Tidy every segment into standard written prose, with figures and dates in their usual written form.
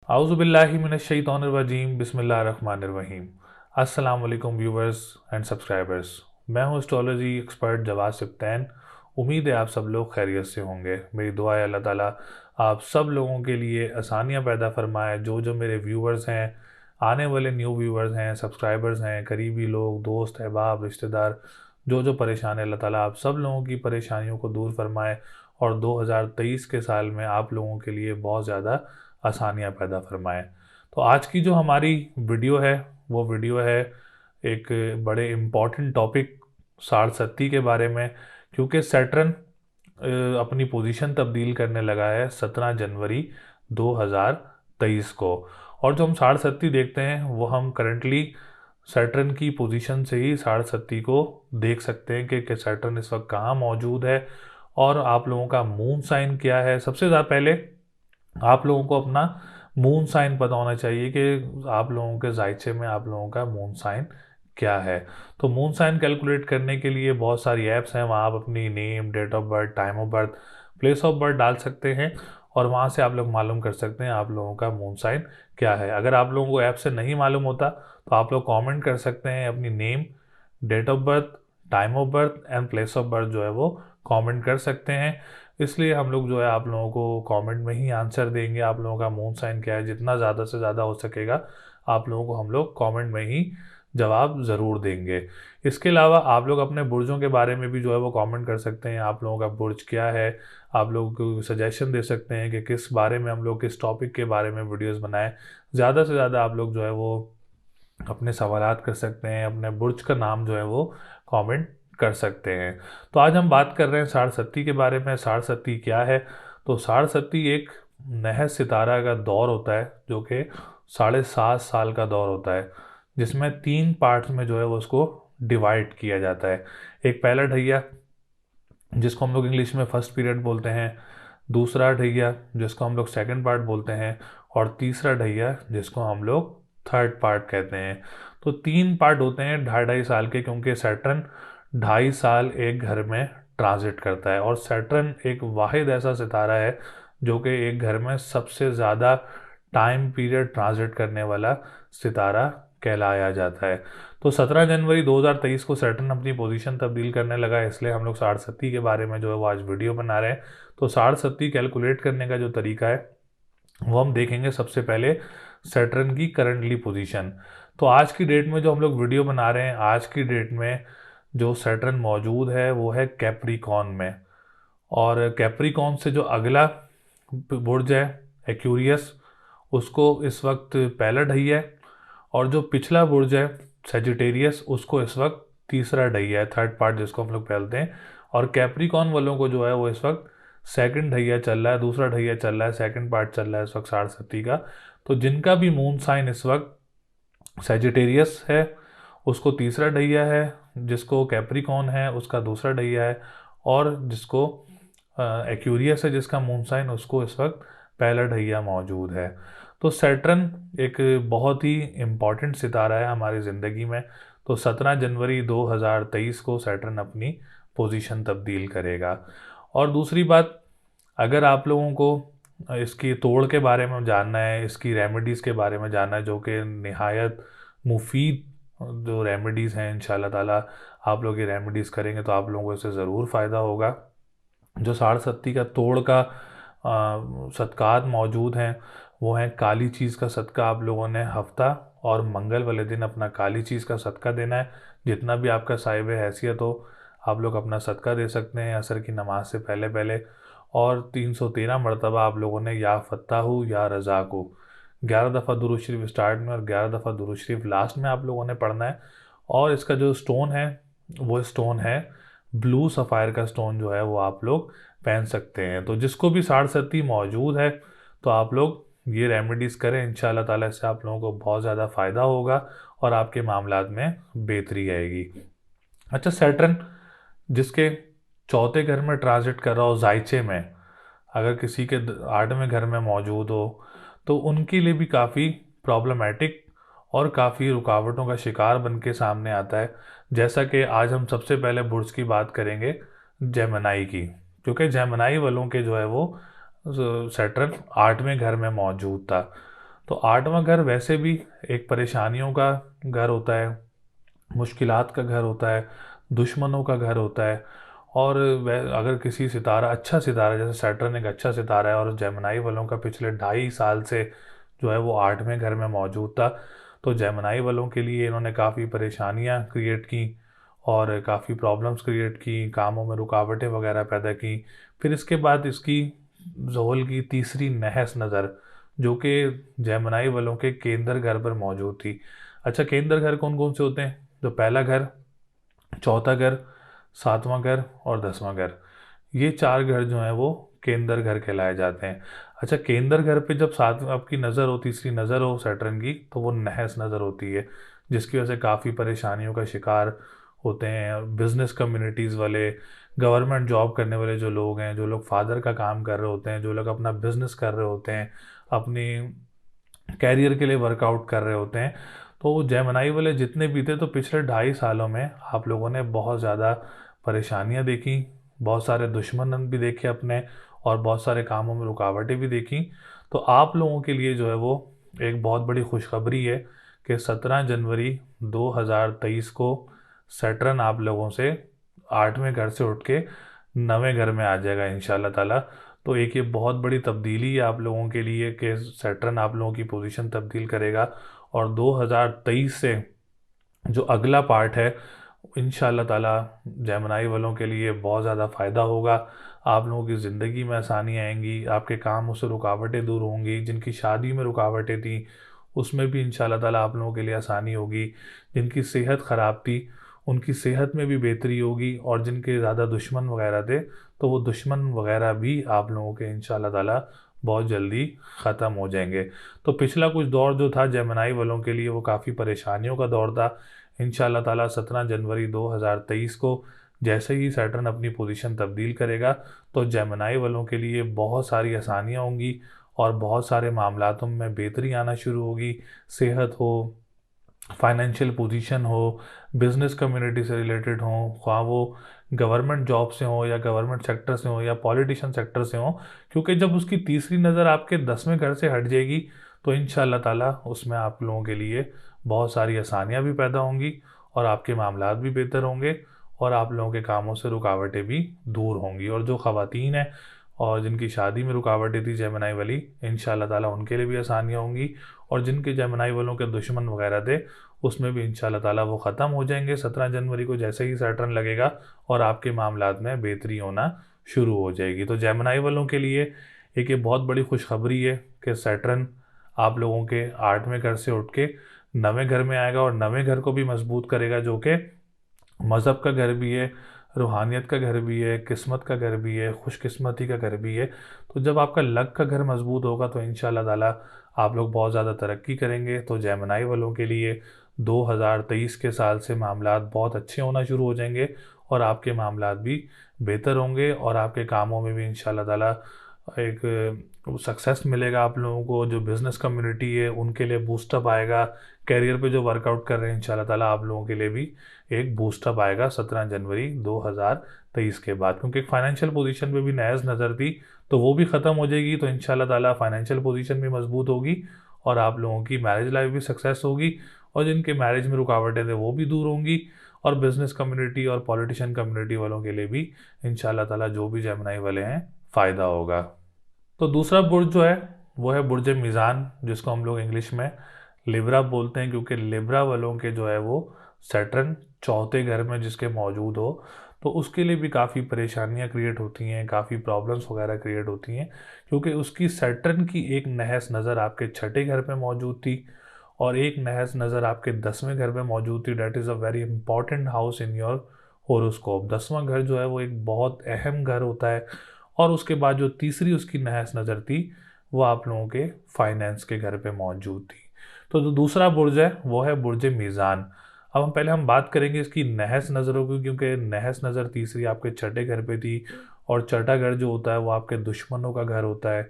आउज़ुबिल्लाहि मिनश्शैतानिर्रजीम बिस्मिल्लाहिर्रहमानिर्रहीम। अस्सलाम वालेकुम व्यूवर्स एंड सब्सक्राइबर्स। मैं हूं एस्ट्रोलॉजी एक्सपर्ट जवाद सिप्तैन। उम्मीद है आप सब लोग खैरियत से होंगे। मेरी दुआ है अल्लाह ताला आप सब लोगों के लिए आसानियां पैदा फरमाए। जो जो मेरे व्यूवर्स हैं, आने वाले न्यू व्यूवर्स हैं, सब्सक्राइबर्स हैं, करीबी लोग, दोस्त, अहबाब, रिश्तेदार, जो जो परेशान है, अल्लाह ताला आप सब लोगों की परेशानियों को दूर फरमाए और 2023 के साल में आप लोगों के लिए बहुत ज़्यादा आसानियाँ पैदा फरमाएँ। तो आज की जो हमारी वीडियो है वो वीडियो है एक बड़े इम्पॉर्टेंट टॉपिक साढ़सत्ती के बारे में, क्योंकि सैटर्न अपनी पोजीशन तब्दील करने लगा है 17 जनवरी 2023 को। और जो हम साढ़सत्ती देखते हैं वो हम करंटली सैटर्न की पोजीशन से ही साढ़सत्ती को देख सकते हैं कि सैटर्न इस वक्त कहाँ मौजूद है और आप लोगों का मून साइन क्या है। सबसे ज़्यादा पहले आप लोगों को अपना मून साइन पता होना चाहिए कि आप लोगों के जायचे में आप लोगों का मून साइन क्या है। तो मून साइन कैलकुलेट करने के लिए बहुत सारी ऐप्स हैं, वहाँ आप अपनी name, date of birth, time of birth, place of birth डाल सकते हैं और वहाँ से आप लोग मालूम कर सकते हैं आप लोगों का मून साइन क्या है। अगर आप लोगों को ऐप से नहीं मालूम होता तो आप लोग कमेंट कर सकते हैं अपनी name, date of birth, time of birth and place of birth जो है वो कमेंट कर सकते हैं। इसलिए हम लोग जो है आप लोगों को कमेंट में ही आंसर देंगे आप लोगों का मून साइन क्या है। जितना ज़्यादा से ज़्यादा हो सकेगा आप लोगों को हम लोग कमेंट में ही जवाब ज़रूर देंगे। इसके अलावा आप लोग अपने बुर्जों के बारे में भी जो है वो कमेंट कर सकते हैं, आप लोगों का बुर्ज क्या है। आप लोग सजेशन दे सकते हैं कि किस बारे में हम लोग किस टॉपिक के बारे में वीडियोस बनाएं। ज़्यादा से ज़्यादा आप लोग जो है वो अपने सवालात कर सकते हैं, अपने बुर्ज का नाम जो है वो कमेंट कर सकते हैं। तो आज हम बात कर रहे हैं साढ़सत्ती के बारे में। साढ़सत्ती क्या है? तो साढ़सत्ती एक नहस सितारा का दौर होता है जो कि 7.5 साल का दौर होता है, जिसमें 3 पार्ट्स में जो है वो उसको डिवाइड किया जाता है। एक पहला ढैया जिसको हम लोग इंग्लिश में फर्स्ट पीरियड बोलते हैं, दूसरा ढैया जिसको हम लोग सेकंड पार्ट बोलते हैं और तीसरा ढैया जिसको हम लोग थर्ड पार्ट कहते हैं। तो 3 पार्ट होते हैं 2.5 2.5 साल के, क्योंकि सैटर्न 2.5 साल एक घर में ट्रांजिट करता है और सैटर्न एक वाहिद ऐसा सितारा है जो कि एक घर में सबसे ज़्यादा टाइम पीरियड ट्रांजिट करने वाला सितारा कहलाया जाता है। तो 17 जनवरी 2023 को सैटर्न अपनी पोजीशन तब्दील करने लगा है, इसलिए हम लोग साढ़सत्ती के बारे में जो है वो आज वीडियो बना रहे हैं। तो साढ़सत्ती कैलकुलेट करने का जो तरीका है वो हम देखेंगे। सबसे पहले सैटर्न की करंटली पोजीशन। तो आज की डेट में जो हम लोग वीडियो बना रहे हैं, आज की डेट में जो सैटर्न मौजूद है वो है कैप्रिकॉन में। और कैप्रिकॉन से जो अगला बुर्ज है एक्यूरियस, उसको इस वक्त पहला ढैया है। और जो पिछला बुर्ज है सेजिटेरियस, उसको इस वक्त तीसरा ढैया है, थर्ड पार्ट जिसको हम लोग बोलते हैं। और कैप्रिकॉन वालों को जो है वो इस वक्त सेकंड ढैया चल रहा है, दूसरा ढैया चल रहा है, सेकंड पार्ट चल रहा है इस वक्त साढ़सत्ती का। तो जिनका भी मून साइन इस वक्त सेजिटेरियस है उसको तीसरा ढैया है, जिसको कैप्रिकॉन है उसका दूसरा ढैया है, और जिसको एक्यूरियस है जिसका मून साइन उसको इस वक्त पहला ढैया मौजूद है। तो सैटर्न एक बहुत ही इम्पॉर्टेंट सितारा है हमारी ज़िंदगी में। तो 17 जनवरी 2023 को सैटर्न अपनी पोजीशन तब्दील करेगा। और दूसरी बात, अगर आप लोगों को इसकी तोड़ के बारे में जानना है, इसकी रेमेडीज़ के बारे में जानना है, जो कि निहायत मुफीद जो रेमेडीज़ हैं, इंशाल्लाह ताला आप लोग ये रेमेडीज़ करेंगे तो आप लोगों को इससे ज़रूर फ़ायदा होगा। जो साढ़सत्ती का तोड़ का सदक़ात मौजूद हैं वो हैं काली चीज़ का सदका। आप लोगों ने हफ्ता और मंगल वाले दिन अपना काली चीज़ का सदका देना है। जितना भी आपका साहिब हैसियत हो आप लोग अपना सदका दे सकते हैं असर की नमाज से पहले पहले। और 313 मरतबा आप लोगों ने या फ़त्ताहु या रज़ाक़ु 11 दफ़ा दुरूद शरीफ स्टार्ट में और 11 दफ़ा दुरूद शरीफ लास्ट में आप लोगों ने पढ़ना है। और इसका जो स्टोन है वो स्टोन है ब्लू सफ़ायर का स्टोन, जो है वो आप लोग पहन सकते हैं। तो जिसको भी साढ़सत्ती मौजूद है तो आप लोग ये रेमेडीज़ करें, इंशाल्लाह ताला इससे आप लोगों को बहुत ज़्यादा फ़ायदा होगा और आपके मामलात में बेहतरी आएगी। अच्छा, सैटर्न जिसके चौथे घर में ट्रांजिट कर रहा हो जायचे में, अगर किसी के 8वें घर में मौजूद हो तो उनके लिए भी काफ़ी प्रॉब्लमेटिक और काफ़ी रुकावटों का शिकार बन के सामने आता है। जैसा कि आज हम सबसे पहले बुर्ज की बात करेंगे जेमिनी की, क्योंकि जेमिनी वालों के जो है वो सैटर्न 8वें घर में मौजूद था। तो आठवां घर वैसे भी एक परेशानियों का घर होता है, मुश्किलात का घर होता है, दुश्मनों का घर होता है। और वह अगर किसी सितारा, अच्छा सितारा जैसे सैटर्न एक अच्छा सितारा है और जेमिनाई वालों का पिछले 2.5 साल से जो है वो 8वें घर में मौजूद था, तो जेमिनाई वालों के लिए इन्होंने काफ़ी परेशानियां क्रिएट की और काफ़ी प्रॉब्लम्स क्रिएट की, कामों में रुकावटें वगैरह पैदा की। फिर इसके बाद इसकी ज़ोहल की तीसरी नहस नज़र, जो कि जेमिनाई वालों के केंद्र घर पर मौजूद थी। अच्छा, केंद्र घर कौन कौन से होते हैं? तो पहला घर, चौथा घर, सातवां घर और 10वां घर, ये 4 घर जो हैं वो केंद्र घर कहलाए जाते हैं। अच्छा, केंद्र घर पे जब सात आपकी नज़र हो, तीसरी नज़र हो सैटर्न की, तो वो नहस नज़र होती है, जिसकी वजह से काफ़ी परेशानियों का शिकार होते हैं बिजनेस कम्युनिटीज़ वाले, गवर्नमेंट जॉब करने वाले जो लोग हैं, जो लोग फादर का काम कर रहे होते हैं, जो लोग अपना बिजनेस कर रहे होते हैं, अपनी कैरियर के लिए वर्कआउट कर रहे होते हैं। तो जेमिनाई वाले जितने भी थे, तो पिछले 2.5 सालों में आप लोगों ने बहुत ज़्यादा परेशानियां देखी, बहुत सारे दुश्मन भी देखे अपने, और बहुत सारे कामों में रुकावटें भी देखी। तो आप लोगों के लिए जो है वो एक बहुत बड़ी खुशखबरी है कि 17 जनवरी 2023 को सैटर्न आप लोगों से 8वें घर से उठ के 9वें घर में आ जाएगा इंशाल्लाह ताला। तो एक ये बहुत बड़ी तब्दीली है आप लोगों के लिए कि सैटर्न आप लोगों की पोजीशन तब्दील करेगा। और 2023 से जो अगला पार्ट है, इंशाल्लाह ताला जेमिनाई वालों के लिए बहुत ज़्यादा फ़ायदा होगा। आप लोगों की ज़िंदगी में आसानी आएंगी, आपके कामों से रुकावटें दूर होंगी, जिनकी शादी में रुकावटें थी उसमें भी इंशाल्लाह ताला आप लोगों के लिए आसानी होगी, जिनकी सेहत ख़राब थी उनकी सेहत में भी बेहतरी होगी, और जिनके ज़्यादा दुश्मन वगैरह थे तो वो दुश्मन वगैरह भी आप लोगों के इंशाल्लाह ताला बहुत जल्दी ख़त्म हो जाएंगे। तो पिछला कुछ दौर जो था जेमिनाई वालों के लिए वो काफ़ी परेशानियों का दौर था। इंशाल्लाह ताला 17 जनवरी 2023 को जैसे ही सैटर्न अपनी पोजीशन तब्दील करेगा, तो जेमिनाई वालों के लिए बहुत सारी आसानियाँ होंगी और बहुत सारे मामलातों में बेहतरी आना शुरू होगी। सेहत हो, फाइनेंशियल पोजीशन हो, बिजनेस कम्युनिटी से रिलेटेड हो, ख्वाह वो गवर्नमेंट जॉब से हो या गवर्नमेंट सेक्टर से हो या पॉलिटिशियन सेक्टर से हो, क्योंकि जब उसकी तीसरी नज़र आपके 10वें घर से हट जाएगी, तो इंशाल्लाह ताला उसमें आप लोगों के लिए बहुत सारी आसानियाँ भी पैदा होंगी और आपके मामलात भी बेहतर होंगे और आप लोगों के कामों से रुकावटें भी दूर होंगी। और जो ख़वातीन हैं और जिनकी शादी में रुकावटें थी जेमिनाई वाली, इंशाल्लाह ताला उनके लिए भी आसानियाँ होंगी, और जिनके जेमिनाई वालों के दुश्मन वगैरह थे उसमें भी इंशाल्लाह ताला वो ख़त्म हो जाएंगे 17 जनवरी को जैसे ही सैटर्न लगेगा, और आपके मामलात में बेहतरी होना शुरू हो जाएगी। तो जेमिनाई वालों के लिए एक ये बहुत बड़ी खुशखबरी है कि सैटर्न आप लोगों के 8वें घर से उठ के 9वें घर में आएगा और 9वें घर को भी मजबूत करेगा, जो कि मज़हब का घर भी है, रूहानियत का घर भी है, किस्मत का घर भी है, खुशकिस्मती का घर भी है। तो जब आपका लक का घर मजबूत होगा तो इंशाल्लाह ताला आप लोग बहुत ज़्यादा तरक्की करेंगे। तो जेमिनाई वालों के लिए 2023 के साल से मामलात बहुत अच्छे होना शुरू हो जाएंगे और आपके मामलात भी बेहतर होंगे और आपके कामों में भी इंशाल्लाह ताला एक सक्सेस मिलेगा। आप लोगों को जो बिज़नेस कम्युनिटी है उनके लिए बूस्टअप आएगा, कैरियर पे जो वर्कआउट कर रहे हैं इंशाल्लाह ताला आप लोगों के लिए भी एक बूस्टअप आएगा 17 जनवरी 2023 के बाद, क्योंकि एक फाइनेंशियल पोजीशन पे भी नहस नज़र थी तो वो भी ख़त्म हो जाएगी। तो इंशाल्लाह ताला फाइनेंशियल पोजीशन भी मजबूत होगी और आप लोगों की मैरिज लाइफ भी सक्सेस होगी, और जिनके मैरिज में रुकावटें थे वो भी दूर होंगी, और बिज़नेस कम्युनिटी और पॉलिटिशियन कम्युनिटी वालों के लिए भी इंशाल्लाह ताला जो भी जेमिनाई वाले हैं फ़ायदा होगा। तो दूसरा बुर्ज जो है वो है बुर्ज मीज़ान, जिसको हम लोग इंग्लिश में लिब्रा बोलते हैं, क्योंकि लिब्रा वालों के जो है वो सैटर्न चौथे घर में जिसके मौजूद हो, तो उसके लिए भी काफ़ी परेशानियां क्रिएट होती हैं, काफ़ी प्रॉब्लम्स वगैरह क्रिएट होती हैं, क्योंकि उसकी सैटर्न की एक नहस नज़र आपके छठे घर पे मौजूद थी और एक नहस नज़र आपके 10वें घर पे मौजूद थी। That is a very important house in your horoscope. 10वां घर जो है वो एक बहुत अहम घर होता है, और उसके बाद जो तीसरी उसकी नहस नज़र थी वो आप लोगों के फाइनेंस के घर पे मौजूद थी। तो जो दूसरा बुर्ज है वो है बुर्ज मीज़ान। अब हम बात करेंगे इसकी नहस नज़रों की, क्योंकि नहस नज़र तीसरी आपके छठे घर पे थी, और छठा घर जो होता है वो आपके दुश्मनों का घर होता है,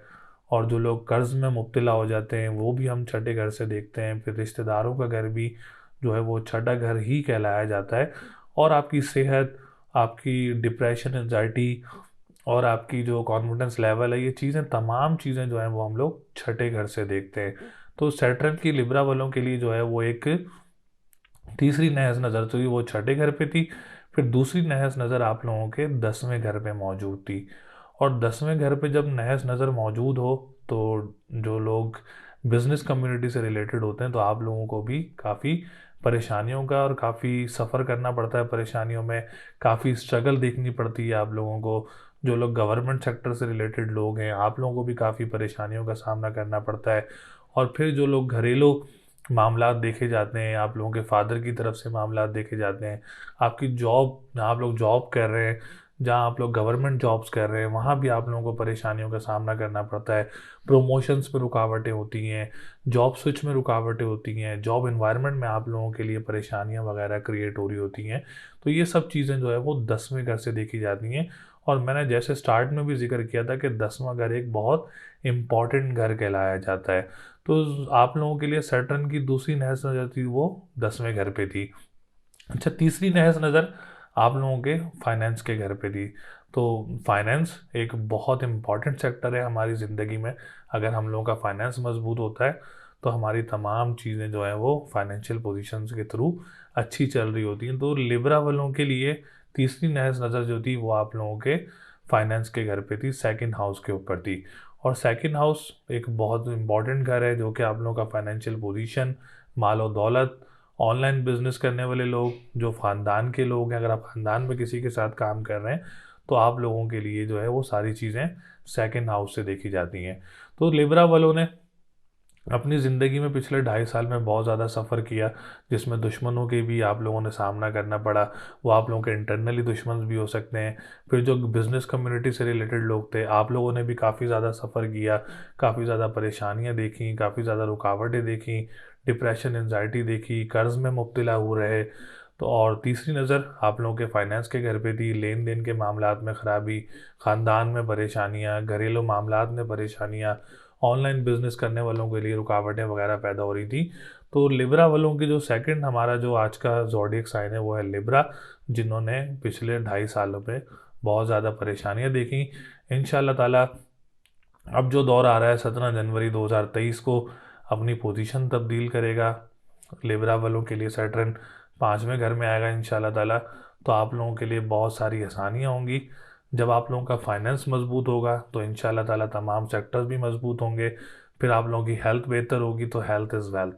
और जो लोग कर्ज में मुब्तला हो जाते हैं वो भी हम छठे घर से देखते हैं। फिर रिश्तेदारों का घर भी जो है वो छठा घर ही कहलाया जाता है, और आपकी सेहत, आपकी डिप्रेशन, एंजाइटी और आपकी जो कॉन्फिडेंस लेवल है, ये चीज़ें तमाम चीज़ें जो हैं वो हम लोग छठे घर से देखते हैं। तो सैटर्न की लिब्रा वालों के लिए जो है वो एक तीसरी नहस नज़र थी, वो छठे घर पे थी। फिर दूसरी नहस नज़र आप लोगों के 10वें घर पे मौजूद थी। और 10वें घर पे जब नहस नज़र मौजूद हो तो जो लोग बिजनेस कम्युनिटी से रिलेटेड होते हैं तो आप लोगों को भी काफ़ी परेशानियों का और काफ़ी सफ़र करना पड़ता है। परेशानियों में काफ़ी स्ट्रगल देखनी पड़ती है आप लोगों को। जो लोग गवर्नमेंट सेक्टर से रिलेटेड लोग हैं, आप लोगों को भी काफ़ी परेशानियों का सामना करना पड़ता है। और फिर जो लोग घरेलू मामलात देखे जाते हैं, आप लोगों के फादर की तरफ से मामलात देखे जाते हैं, आपकी जॉब, जहाँ आप लोग जॉब कर रहे हैं, जहाँ आप लोग गवर्नमेंट जॉब्स कर रहे हैं, वहाँ भी आप लोगों को परेशानियों का सामना करना पड़ता है। प्रमोशंस में रुकावटें होती हैं, जॉब स्विच में रुकावटें होती हैं, जॉब इन्वायरमेंट में आप लोगों के लिए परेशानियाँ वगैरह क्रिएट हो रही होती हैं। तो ये सब चीज़ें जो है वो 10वें घर से देखी जाती हैं। और मैंने जैसे स्टार्ट में भी जिक्र किया था कि 10वां घर एक बहुत इम्पॉर्टेंट घर कहलाया जाता है। तो आप लोगों के लिए सैटर्न की दूसरी नहस नज़र थी वो 10वें घर पे थी। अच्छा, तीसरी नहस नज़र आप लोगों के फाइनेंस के घर पे थी। तो फाइनेंस एक बहुत इम्पॉर्टेंट सेक्टर है हमारी ज़िंदगी में। अगर हम लोगों का फाइनेंस मजबूत होता है तो हमारी तमाम चीज़ें जो हैं वो फाइनेंशियल पोजीशंस के थ्रू अच्छी चल रही होती हैं। तो लिब्रा वालों के लिए तीसरी नहस नज़र जो थी वो आप लोगों के फाइनेंस के घर पे थी, सेकंड हाउस के ऊपर थी। और सेकंड हाउस एक बहुत इम्पॉर्टेंट घर है जो कि आप लोगों का फाइनेंशियल पोजीशन, माल और दौलत, ऑनलाइन बिजनेस करने वाले लोग, जो ख़ानदान के लोग हैं, अगर आप ख़ानदान में किसी के साथ काम कर रहे हैं तो आप लोगों के लिए जो है वो सारी चीज़ें सेकंड हाउस से देखी जाती हैं। तो लिब्रा वालों ने अपनी ज़िंदगी में पिछले 2.5 साल में बहुत ज़्यादा सफ़र किया, जिसमें दुश्मनों के भी आप लोगों ने सामना करना पड़ा। वो आप लोगों के इंटरनली दुश्मन भी हो सकते हैं। फिर जो बिज़नेस कम्युनिटी से रिलेटेड लोग थे, आप लोगों ने भी काफ़ी ज़्यादा सफ़र किया, काफ़ी ज़्यादा परेशानियाँ देखी, काफ़ी ज़्यादा रुकावटें देखी, डिप्रेशन, एंजाइटी देखी, कर्ज़ में मुब्तला हो रहे। तो और तीसरी नज़र आप लोगों के फाइनेंस के घर पे थी, लेन देन के मामलात में ख़राबी, ख़ानदान में परेशानियाँ, घरेलू मामलात में परेशानियाँ, ऑनलाइन बिजनेस करने वालों के लिए रुकावटें वगैरह पैदा हो रही थी। तो लिब्रा वालों की जो सेकंड, हमारा जो आज का ज़ोडिएक साइन है वो है लिब्रा, जिन्होंने पिछले 2.5 सालों में बहुत ज़्यादा परेशानियां देखी। इंशाल्लाह ताला अब जो दौर आ रहा है 17 जनवरी 2023 को अपनी पोजीशन तब्दील करेगा। लिब्रा वालों के लिए सैटर्न 5वें घर में आएगा इंशाल्लाह ताला। तो आप लोगों के लिए बहुत सारी आसानियाँ होंगी। जब आप लोगों का फाइनेंस मजबूत होगा तो इंशाल्लाह ताला तमाम सेक्टर्स भी मजबूत होंगे। फिर आप लोगों की हेल्थ बेहतर होगी, तो हेल्थ इज़ वेल्थ।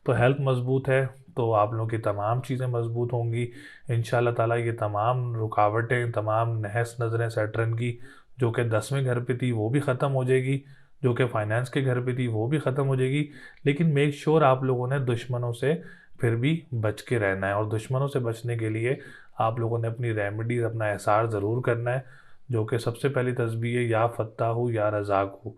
तो हेल्थ मजबूत है तो आप लोगों की तमाम चीज़ें मजबूत होंगी इंशाल्लाह ताला। ये तमाम रुकावटें, तमाम नहस नज़रें सैटर्न की जो कि 10वें घर पे थी वो भी ख़त्म हो जाएगी, जो कि फाइनेंस के घर पे थी वो भी ख़त्म हो जाएगी। लेकिन मेक श्योर आप लोगों ने दुश्मनों से फिर भी बच के रहना है। और दुश्मनों से बचने के लिए आप लोगों ने अपनी रेमेडीज़, अपना एहसार ज़रूर करना है, जो कि सबसे पहली तस्बीह है या फ़त्ताहु या रज़ाक़हु।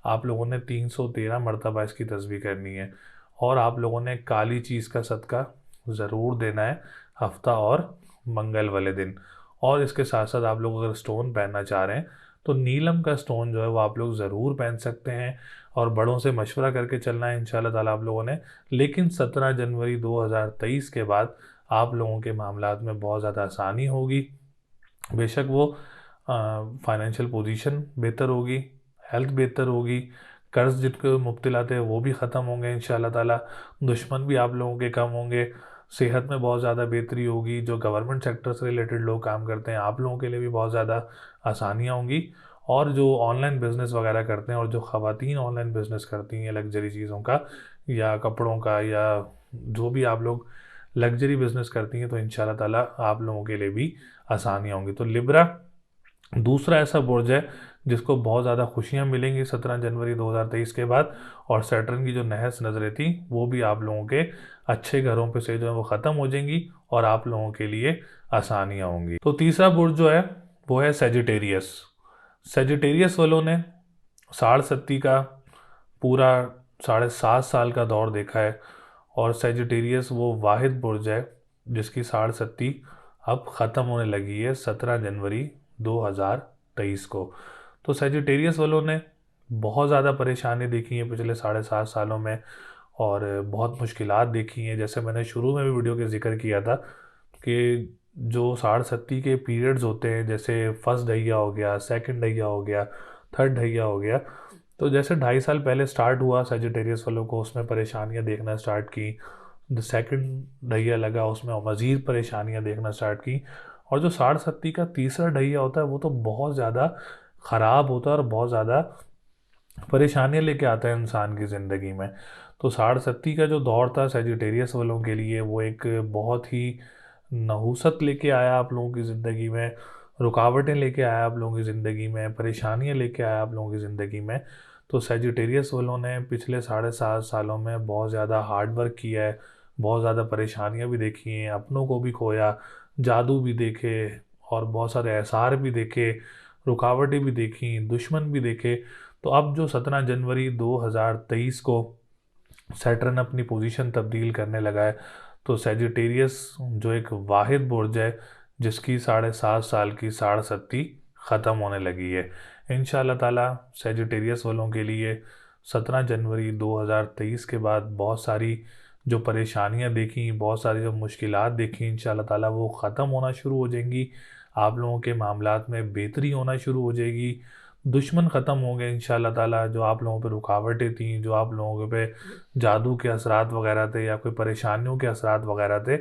आप लोगों ने 313 मरतबा इसकी तस्बीह करनी है। और आप लोगों ने काली चीज़ का सदका ज़रूर देना है हफ्ता और मंगल वाले दिन। और इसके साथ साथ आप लोग अगर स्टोन पहनना चाह रहे हैं तो नीलम का स्टोन जो है वो आप लोग ज़रूर पहन सकते हैं। और बड़ों से मशवरा करके चलना है इंशाल्लाह ताला आप लोगों ने। लेकिन 17 जनवरी 2023 के बाद आप लोगों के मामलात में बहुत ज़्यादा आसानी होगी। बेशक वो फाइनेंशियल पोजीशन बेहतर होगी, हेल्थ बेहतर होगी, कर्ज जिनको मुब्तला थे वो भी ख़त्म होंगे इंशाल्लाह ताला, दुश्मन भी आप लोगों के कम होंगे, सेहत में बहुत ज़्यादा बेहतरी होगी। जो गवर्नमेंट सेक्टर से रिलेटेड लोग काम करते हैं आप लोगों के लिए भी बहुत ज़्यादा आसानियाँ होंगी। और जो ऑनलाइन बिज़नेस वगैरह करते हैं और जो ख़वातीन ऑनलाइन बिज़नेस करती हैं लग्जरी चीज़ों का या कपड़ों का या जो भी आप लोग लग्जरी बिज़नेस करती हैं, तो इंशाल्लाह ताला आप लोगों के लिए भी आसानियाँ होंगी। तो लिब्रा दूसरा ऐसा बुर्ज है जिसको बहुत ज़्यादा खुशियाँ मिलेंगी 17 जनवरी 2023 के बाद। और सैटर्न की जो नहस नज़रें थी वो भी आप लोगों के अच्छे घरों पे से जो है वो ख़त्म हो जाएंगी और आप लोगों के लिए आसानियाँ होंगी। तो तीसरा बुर्ज जो है वो है सेजिटेरियस। सेजिटेरियस वालों ने साढ़ सत्ती का पूरा 7.5 साल का दौर देखा है। और सेजिटेरियस वो वाहिद बुर्ज है जिसकी साढ़ सत्ती अब ख़त्म होने लगी है 17 जनवरी 2023 को। तो सेजिटेरियस वालों ने बहुत ज़्यादा परेशानी देखी है पिछले 7.5 सालों में और बहुत मुश्किलात देखी हैं। जैसे मैंने शुरू में भी वीडियो के जिक्र किया था कि जो साढ़ सत्ती के पीरियड्स होते हैं, जैसे फर्स्ट ढैया हो गया, सेकंड ढैया हो गया, थर्ड ढैया हो गया, तो जैसे 2.5 साल पहले स्टार्ट हुआ सजिटेरियस वालों को, उसमें परेशानियां देखना स्टार्ट की। द सेकंड ढैया लगा, उसमें मज़ीद परेशानियां देखना स्टार्ट की। और जो 60-70 का तीसरा ढैया होता है वो तो बहुत ज़्यादा ख़राब होता है और बहुत ज़्यादा परेशानियां लेके आता है इंसान की ज़िंदगी में। तो 60-70 का जो दौर था सजिटेरियस वालों के लिए, वो एक बहुत ही नहुसत लेके आया आप लोगों की ज़िंदगी में, रुकावटें लेके आया आप लोगों की ज़िंदगी में, परेशानियां लेके आया आप लोगों की ज़िंदगी में। तो सजिटेरियस वालों ने पिछले 7.5 सालों में बहुत ज़्यादा हार्ड वर्क किया है, बहुत ज़्यादा परेशानियां भी देखी हैं, अपनों को भी खोया, जादू भी देखे और बहुत सारे एसार भी देखे, रुकावटें भी देखी, दुश्मन भी देखे। तो अब जो 17 जनवरी 2023 को सैटर्न अपनी पोजीशन तब्दील करने लगा है, तो सेजिटेरियस जो एक वाहिद बुर्ज है जिसकी 7.5 साल की 60 ख़त्म होने लगी है, इंशाल्लाह ताला सेजिटेरियस वालों के लिए 17 जनवरी 2023 के बाद बहुत सारी जो परेशानियां देखी, बहुत सारी जो मुश्किलात देखी, इंशाल्लाह ताला वो ख़त्म होना शुरू हो जाएंगी। आप लोगों के मामलात में बेहतरी होना शुरू हो जाएगी, दुश्मन ख़त्म हो गए इंशाल्लाह ताला। जो आप लोगों पे रुकावटें थी, जो आप लोगों पे जादू के असरात वगैरह थे या कोई परेशानियों के असरात वगैरह थे,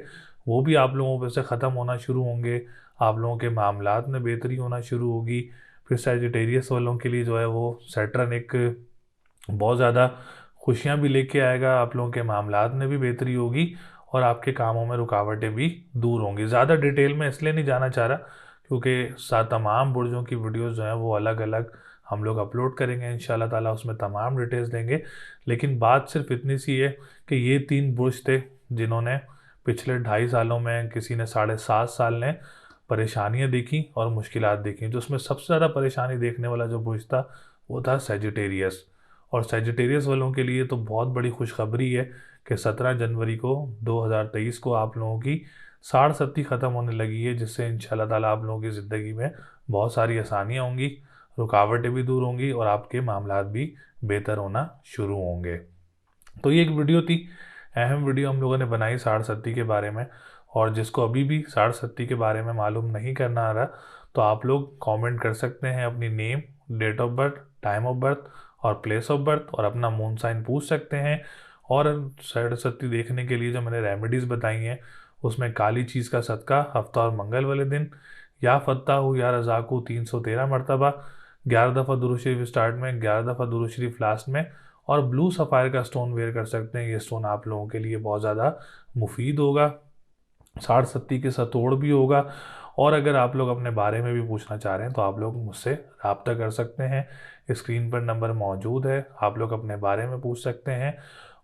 वो भी आप लोगों पे से ख़त्म होना शुरू होंगे। आप लोगों के मामलात में बेहतरी होना शुरू होगी। फिर सैजिटेरियस वालों के लिए जो है वो सैटर्न एक बहुत ज़्यादा खुशियाँ भी लेके आएगा, आप लोगों के मामलात में भी बेहतरी होगी और आपके कामों में रुकावटें भी दूर होंगी। ज़्यादा डिटेल में इसलिए नहीं जाना चाह रहा क्योंकि तमाम बुर्जों की वीडियोस जो हैं वो अलग अलग हम लोग अपलोड करेंगे इंशाल्लाह ताला, उसमें तमाम डिटेल्स देंगे। लेकिन बात सिर्फ इतनी सी है कि ये 3 बुर्ज थे जिन्होंने पिछले 2.5 सालों में, किसी ने 7.5 साल ने परेशानियां देखी और मुश्किलात देखी। जो उसमें सबसे ज़्यादा परेशानी देखने वाला जो बुर्ज था वो था सेजिटेरियस। और सेजिटेरियस वालों के लिए तो बहुत बड़ी खुशखबरी है कि 17 जनवरी को 2023 को आप लोगों की 60 ख़त्म होने लगी है, जिससे इंशाल्लाह ताला आप लोगों की ज़िंदगी में बहुत सारी आसानियाँ होंगी, रुकावटें भी दूर होंगी और आपके मामलात भी बेहतर होना शुरू होंगे। तो ये एक वीडियो थी, अहम वीडियो हम लोगों ने बनाई 60 के बारे में। और जिसको अभी भी 60 के बारे में मालूम नहीं करना आ रहा, तो आप लोग कमेंट कर सकते हैं, अपनी name, date of birth, time of birth और प्लेस ऑफ बर्थ और अपना मून साइन पूछ सकते हैं। और 60 देखने के लिए जो मैंने रेमेडीज़ बताई हैं उसमें काली चीज़ का सदका हफ्ता और मंगल वाले दिन, या फत्ता हो या रज़ाक हो 313 मरतबा, 11 दफ़ा दुरूद शरीफ स्टार्ट में, 11 दफ़ा दुरूद शरीफ लास्ट में, और ब्लू सफ़ायर का स्टोन वेयर कर सकते हैं। ये स्टोन आप लोगों के लिए बहुत ज़्यादा मुफीद होगा, 60 के सतोड़ भी होगा। और अगर आप लोग अपने बारे में भी पूछना चाह रहे हैं तो आप लोग मुझसे रब्ता कर सकते हैं, स्क्रीन पर नंबर मौजूद है, आप लोग अपने बारे में पूछ सकते हैं।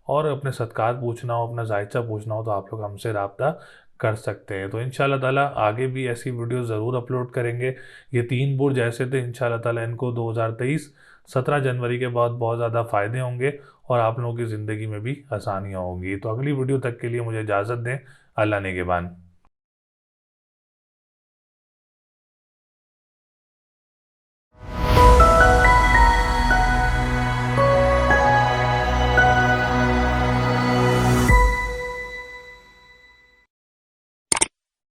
और अपने सदक़ात पूछना हो, अपना जायचा पूछना हो तो आप लोग हमसे रब्ता कर सकते हैं। तो इंशाल्लाह ताला आगे भी ऐसी वीडियो ज़रूर अपलोड करेंगे। ये 3 बुर्ज ऐसे थे, इंशाल्लाह ताला इनको 2023 17 जनवरी के बाद बहुत ज़्यादा फ़ायदे होंगे और आप लोगों की ज़िंदगी में भी आसानियाँ होंगी। तो अगली वीडियो तक के लिए मुझे इजाज़त दें। अल्लाह निगहबान।